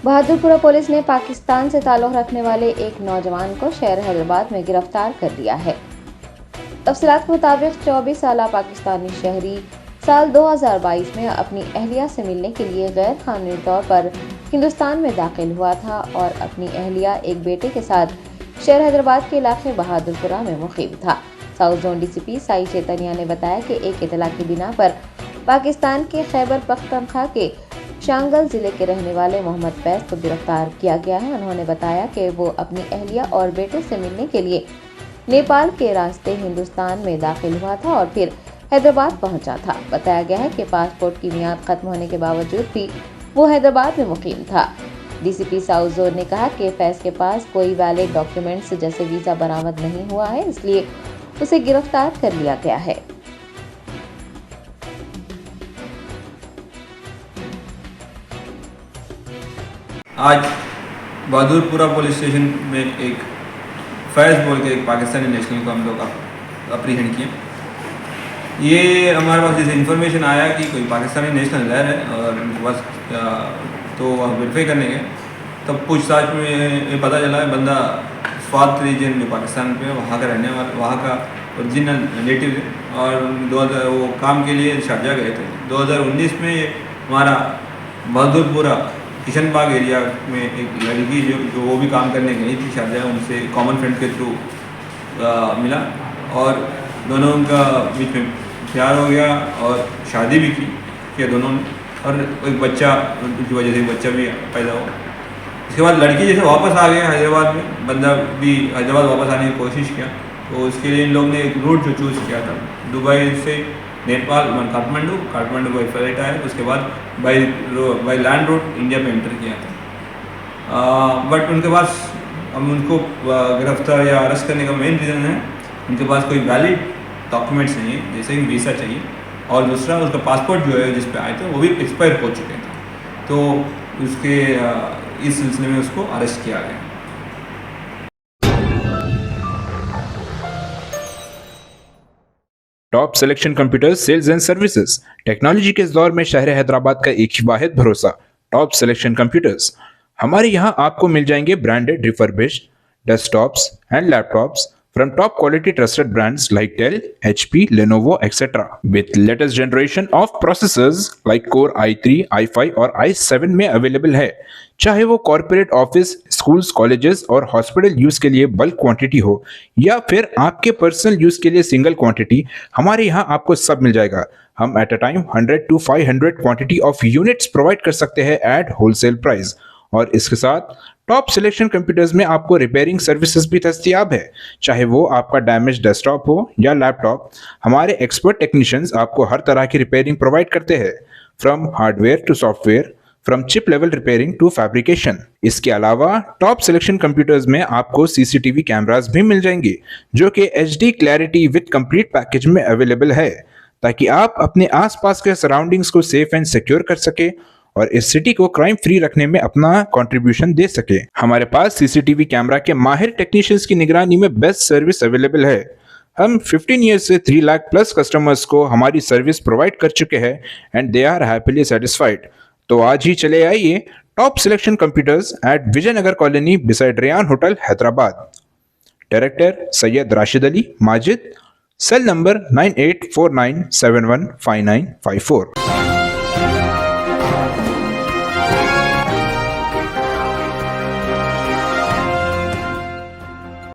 Bahadurpura police ने पाकिस्तान से ताल्लुक़ रखने वाले एक नौजवान को शहर हैदराबाद में गिरफ्तार कर लिया है। तफसीलात के मुताबिक 24 साला पाकिस्तानी शहरी साल 2022 में अपनी अहलिया से मिलने के लिए गैर कानूनी तौर पर हिंदुस्तान में दाखिल हुआ था और अपनी अहलिया एक बेटे के साथ शहर हैदराबाद के इलाके बहादुरपुरा में मुकीम था। South zone DCP Sai Chaitanya ने बताया कि एक इतला की बिना पर पाकिस्तान के खैबर पख्तूनख्वा के शांगल जिले के रहने वाले मोहम्मद फैज को गिरफ्तार किया गया है। उन्होंने बताया कि वो अपनी अहलिया और बेटे से मिलने के लिए नेपाल के रास्ते हिंदुस्तान में दाखिल हुआ था और फिर हैदराबाद पहुंचा था। बताया गया है कि पासपोर्ट की मियाद खत्म होने के बावजूद भी वो हैदराबाद में मुकीम था। डीसीपी साउथ जोन ने कहा कि फैज के पास कोई वैलिड डॉक्यूमेंट्स जैसे वीजा बरामद नहीं हुआ है, इसलिए उसे गिरफ्तार कर लिया गया है। आज बहादुरपुरा पुलिस स्टेशन में एक फैज़ बोल के एक पाकिस्तानी नेशनल को हम लोग अप्रीहेंड किए। ये हमारे पास जैसे इन्फॉर्मेशन आया कि कोई पाकिस्तानी नेशनल रह रहे हैं और उनके पास तो वेरीफाई करने गए, तब पूछताछ में ये पता चला है बंदा स्वात रीजन जो पाकिस्तान पे वहाँ का रहने वाला, वहाँ का ओरिजिनल नेटिव है और 2000 वो काम के लिए शारजा गए थे। 2019 में हमारा बहादुरपुरा किशन बाग एरिया में एक लड़की जो वो भी काम करने गई थी शारजा, उनसे कॉमन फ्रेंड के थ्रू मिला और दोनों का बीच में प्यार हो गया और शादी भी किया दोनों ने और एक बच्चा की वजह से एक बच्चा भी पैदा हुआ। इसके बाद लड़की जैसे वापस आ गया हैदराबाद में, बंदा भी हैदराबाद वापस आने की कोशिश किया, तो उसके लिए इन लोग ने एक रूट जो चूज़ किया था दुबई से नेपाल काठमांडू बाई फ्लाइट आया, उसके बाद बाई लैंड रोड इंडिया में एंटर किया था। बट उनके पास हम उनको गिरफ्तार या अरेस्ट करने का मेन रीज़न है उनके पास कोई वैलिड डॉक्यूमेंट्स नहीं है, जैसे कि वीज़ा चाहिए और दूसरा उसका पासपोर्ट जो है जिस पे आए थे वो भी एक्सपायर हो चुके थे, तो उसके इस सिलसिले में उसको अरेस्ट किया गया। Top Selection Computers sales and services. Technology के इस दौर में शहर हैदराबाद का एक ही वाहिद भरोसा टॉप सिलेक्शन कंप्यूटर्स। हमारे यहाँ आपको मिल जाएंगे branded refurbished desktops and laptops from top quality trusted brands like Dell, HP, Lenovo, etc. with latest generation of processors like Core i3, i5 और i7 में अवेलेबल है। चाहे वो कॉर्पोरेट ऑफिस, स्कूल्स, कॉलेजेस और हॉस्पिटल यूज के लिए bulk quantity हो या फिर आपके पर्सनल यूज के लिए सिंगल क्वांटिटी, हमारे यहाँ आपको सब मिल जाएगा। हम at a time 100 to 500 quantity of units provide कर सकते हैं एट होलसेल प्राइस और इसके साथ टॉप सिलेक्शन कंप्यूटर्स में आपको रिपेयरिंग सर्विसेज भी दस्तयाब है। चाहे वो आपका डैमेज डेस्कटॉप हो या लैपटॉप, हमारे एक्सपर्ट टेक्नीशियंस आपको हर तरह की रिपेयरिंग प्रोवाइड करते हैं, from hardware to software, from chip level repairing to fabrication. इसके अलावा टॉप सिलेक्शन कंप्यूटर्स में आपको सीसीटीवी कैमरास भी मिल जाएंगे जो कि HD clarity with complete package में अवेलेबल है, ताकि आप अपने आसपास के सराउंडिंग्स को सेफ एंड सिक्योर कर सके और इस सिटी को क्राइम फ्री रखने में अपना कंट्रीब्यूशन दे सके। हमारे पास सीसीटीवी कैमरा के माहिर टेक्नीशियंस की निगरानी में बेस्ट सर्विस अवेलेबल है। हम 15 ईयर्स से 3 लाख प्लस कस्टमर्स को हमारी सर्विस प्रोवाइड कर चुके हैं and they are happily satisfied. तो आज ही चले आइए Top Selection Computers at Vijaynagar colony beside Rayyan hotel Hyderabad. Director Syed Rashid Ali Majid, cell number 9849715954।